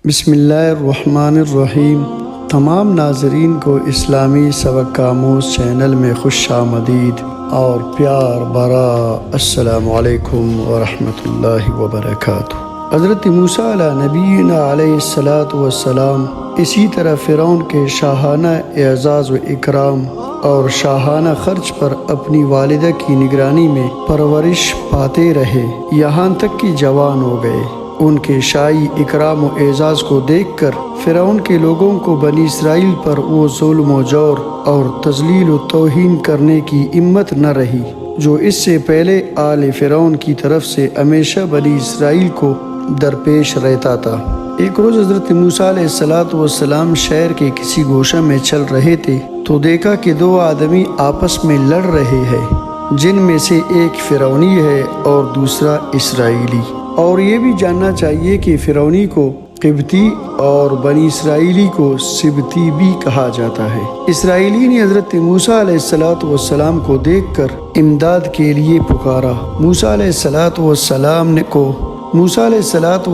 بسم اللہ الرحمن الرحیم۔ تمام ناظرین کو اسلامی سبق آموز چینل میں خوش آمدید اور پیار بھرا السلام علیکم ورحمۃ اللہ وبرکاتہ۔ حضرت موسیٰ علیہ نبینا علیہ الصلاۃ والسلام اسی طرح فرعون کے شاہانہ اعزاز و اکرام اور شاہانہ خرچ پر اپنی والدہ کی نگرانی میں پرورش پاتے رہے، یہاں تک کہ جوان ہو گئے۔ ان کے شاہی اکرام و اعزاز کو دیکھ کر فرعون کے لوگوں کو بنی اسرائیل پر وہ ظلم و جور اور تذلیل و توہین کرنے کی ہمت نہ رہی جو اس سے پہلے آل فرعون کی طرف سے ہمیشہ بنی اسرائیل کو درپیش رہتا تھا۔ ایک روز حضرت موسیٰ علیہ السلام شہر کے کسی گوشہ میں چل رہے تھے تو دیکھا کہ دو آدمی آپس میں لڑ رہے ہیں، جن میں سے ایک فرعونی ہے اور دوسرا اسرائیلی۔ اور یہ بھی جاننا چاہیے کہ فرعونی کو قبطی اور بنی اسرائیلی کو سبتی بھی کہا جاتا ہے۔ اسرائیلی نے حضرت موسیٰ علیہ السلام کو دیکھ کر امداد کے لیے پکارا۔ موسیٰ علیہ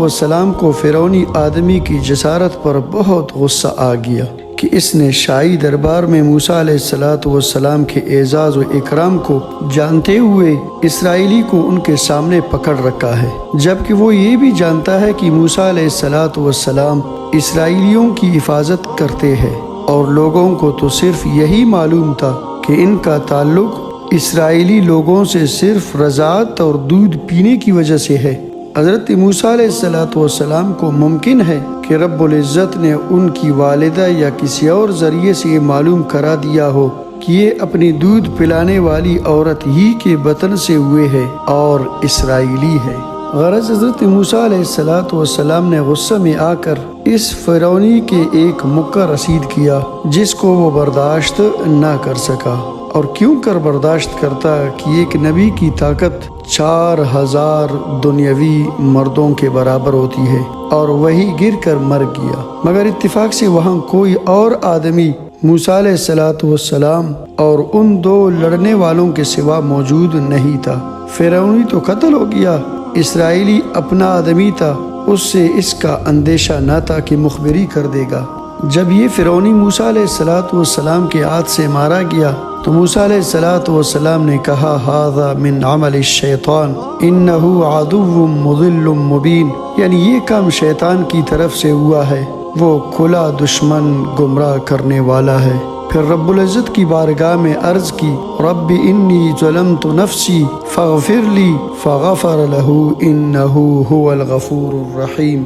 السلام کو فرعونی آدمی کی جسارت پر بہت غصہ آ گیا کہ اس نے شاہی دربار میں موسیٰ علیہ السلام کے اعزاز و اکرام کو جانتے ہوئے اسرائیلی کو ان کے سامنے پکڑ رکھا ہے، جبکہ وہ یہ بھی جانتا ہے کہ موسیٰ علیہ السلام اسرائیلیوں کی حفاظت کرتے ہیں، اور لوگوں کو تو صرف یہی معلوم تھا کہ ان کا تعلق اسرائیلی لوگوں سے صرف رضاعت اور دودھ پینے کی وجہ سے ہے۔ حضرت موسیٰ علیہ السلام کو ممکن ہے کہ رب العزت نے ان کی والدہ یا کسی اور ذریعے سے یہ معلوم کرا دیا ہو کہ یہ اپنی دودھ پلانے والی عورت ہی کے بطن سے ہوئے ہے اور اسرائیلی ہے۔ غرض حضرت موسیٰ علیہ السلام نے غصہ میں آ کر اس فرعونی کے ایک مکہ رسید کیا جس کو وہ برداشت نہ کر سکا، اور کیوں کر برداشت کرتا کہ ایک نبی کی طاقت 4000 دنیاوی مردوں کے برابر ہوتی ہے، اور وہی گر کر مر گیا، مگر اتفاق سے وہاں کوئی اور آدمی موسیٰ علیہ السلام اور ان دو لڑنے والوں کے سوا موجود نہیں تھا۔ فرعونی تو قتل ہو گیا، اسرائیلی اپنا آدمی تھا، اس سے اس کا اندیشہ نہ تھا کہ مخبری کر دے گا۔ جب یہ فرعونی موسیٰ علیہ السلام کے ہاتھ سے مارا گیا تو موسیٰ علیہ السلام نے کہا ھذا من عمل الشیطان انہ عدو مضل مبین، یعنی یہ کام شیطان کی طرف سے ہوا ہے، وہ کھلا دشمن گمراہ کرنے والا ہے۔ پھر رب العزت کی بارگاہ میں عرض کی رب انی ظلمت نفسی فاغفر لی فغفر لہ انہ هو الغفور الرحیم،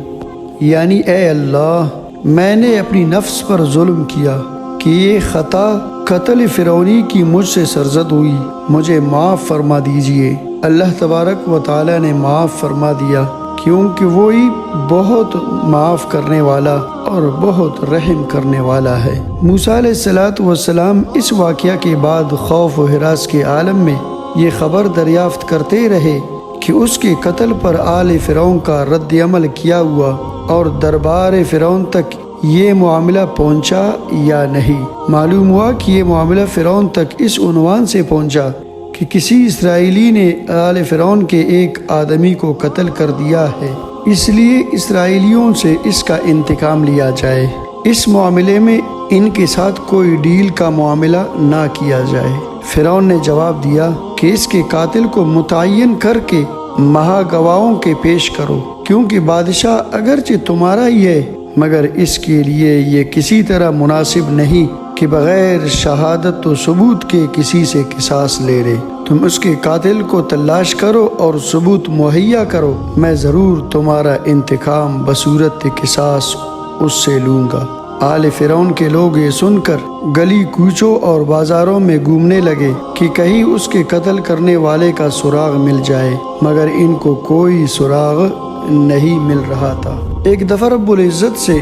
یعنی اے اللہ میں نے اپنی نفس پر ظلم کیا کہ یہ خطا قتل فرعونی کی مجھ سے سرزد ہوئی، مجھے معاف فرما دیجئے۔ اللہ تبارک و تعالی نے معاف فرما دیا کیونکہ وہی بہت معاف کرنے والا اور بہت رحم کرنے والا ہے۔ موسیٰ علیہ السلام اس واقعہ کے بعد خوف و ہراس کے عالم میں یہ خبر دریافت کرتے رہے کہ اس کے قتل پر آل فرعون کا رد عمل کیا ہوا اور دربار فرعون تک یہ معاملہ پہنچا یا نہیں۔ معلوم ہوا کہ یہ معاملہ فرعون تک اس عنوان سے پہنچا کہ کسی اسرائیلی نے آل فرعون کے ایک آدمی کو قتل کر دیا ہے، اس لیے اسرائیلیوں سے اس کا انتقام لیا جائے، اس معاملے میں ان کے ساتھ کوئی ڈیل کا معاملہ نہ کیا جائے۔ فرعون نے جواب دیا کہ اس کے قاتل کو متعین کر کے مہا گواہوں کے پیش کرو، کیونکہ بادشاہ اگرچہ تمہارا ہی ہے مگر اس کے لیے یہ کسی طرح مناسب نہیں کہ بغیر شہادت و ثبوت کے کسی سے قصاص لے لے۔ تم اس کے قاتل کو تلاش کرو اور ثبوت مہیا کرو، میں ضرور تمہارا انتقام بصورت قصاص اس سے لوں گا۔ آل فرعون کے لوگ یہ سن کر گلی کوچوں اور بازاروں میں گھومنے لگے کہ کہیں اس کے قتل کرنے والے کا سراغ مل جائے، مگر ان کو کوئی سراغ نہیں مل رہا تھا۔ ایک دفعہ رب العزت سے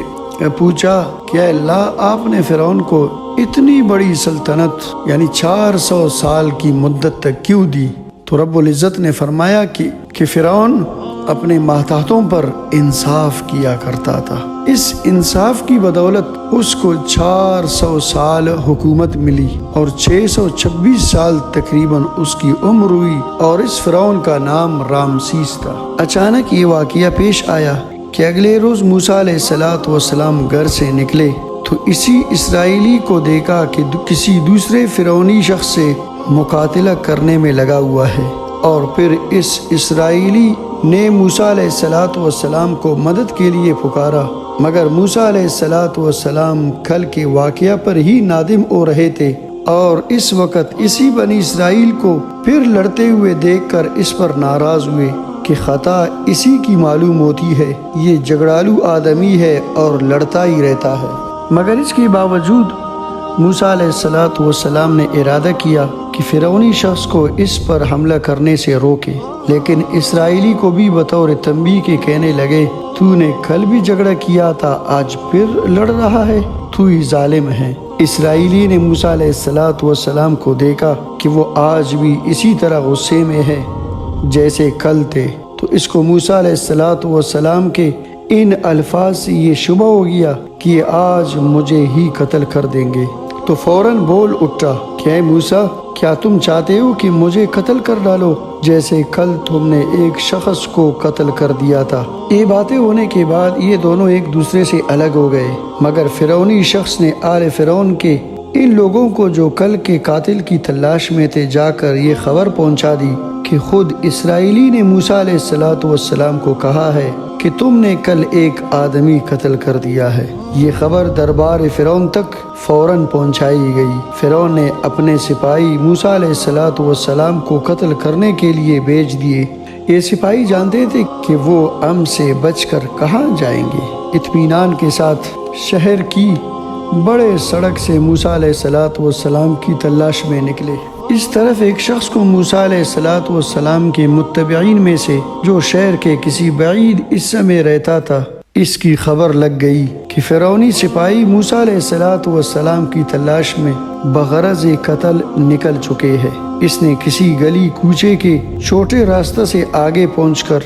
پوچھا کہ اے اللہ آپ نے فرعون کو اتنی بڑی سلطنت یعنی 400 سال کی مدت تک کیوں دی؟ تو رب العزت نے فرمایا کہ فرعون اپنے ماتحتوں پر انصاف کیا کرتا تھا، اس انصاف کی بدولت اس کو 400 سال حکومت ملی اور 626 سال تقریباً اس کی عمر ہوئی، اور اس فرعون کا نام رامسیس تھا۔ اچانک یہ واقعہ پیش آیا کہ اگلے روز موسیٰ علیہ السلام گھر سے نکلے تو اسی اسرائیلی کو دیکھا کہ کسی دوسرے فرعونی شخص سے مقاتلہ کرنے میں لگا ہوا ہے، اور پھر اس اسرائیلی نے موسیٰ علیہ السلام کو مدد کے لیے پکارا، مگر موسیٰ علیہ السلام کل کے واقعہ پر ہی نادم ہو رہے تھے، اور اس وقت اسی بنی اسرائیل کو پھر لڑتے ہوئے دیکھ کر اس پر ناراض ہوئے کہ خطا اسی کی معلوم ہوتی ہے، یہ جھگڑالو آدمی ہے اور لڑتا ہی رہتا ہے۔ مگر اس کے باوجود موسیٰ علیہ السلام نے ارادہ کیا کہ فرعونی شخص کو اس پر حملہ کرنے سے روکے، لیکن اسرائیلی کو بھی بطور تنبیہ کے کہنے لگے، تو نے کل بھی جھگڑا کیا تھا، آج پھر لڑ رہا ہے، تو ہی ظالم ہے۔ اسرائیلی نے موسیٰ علیہ السلام کو دیکھا کہ وہ آج بھی اسی طرح غصے میں ہے جیسے کل تھے، تو اس کو موسیٰ علیہ السلام کے ان الفاظ سے یہ شبہ ہو گیا کہ یہ آج مجھے ہی قتل کر دیں گے، تو فوراً بول اٹھا کہ اے موسیٰ، کیا تم چاہتے ہو کہ مجھے قتل کر ڈالو جیسے کل تم نے ایک شخص کو قتل کر دیا تھا؟ یہ باتیں ہونے کے بعد یہ دونوں ایک دوسرے سے الگ ہو گئے، مگر فرعونی شخص نے آل فرعون کے ان لوگوں کو جو کل کے قاتل کی تلاش میں تھے جا کر یہ خبر پہنچا دی کہ خود اسرائیلی نے موسیٰ علیہ السلام کو کہا ہے کہ تم نے کل ایک آدمی قتل کر دیا ہے۔ یہ خبر دربار فرعون تک فوراً پہنچائی گئی۔ فرعون نے اپنے سپاہی موسیٰ علیہ السلام کو قتل کرنے کے لیے بھیج دیے۔ یہ سپاہی جانتے تھے کہ وہ ہم سے بچ کر کہاں جائیں گے۔ اطمینان کے ساتھ شہر کی بڑے سڑک سے موسیٰ علیہ السلام کی تلاش میں نکلے۔ اس طرف ایک شخص کو موسیٰ علیہ السلام کے متبعین میں سے جو شہر کے کسی بعید حصے میں رہتا تھا، اس کی خبر لگ گئی کہ فرعونی سپاہی موسیٰ علیہ السلام کی تلاش میں بغرض قتل نکل چکے ہیں۔ اس نے کسی گلی کوچے کے چھوٹے راستہ سے آگے پہنچ کر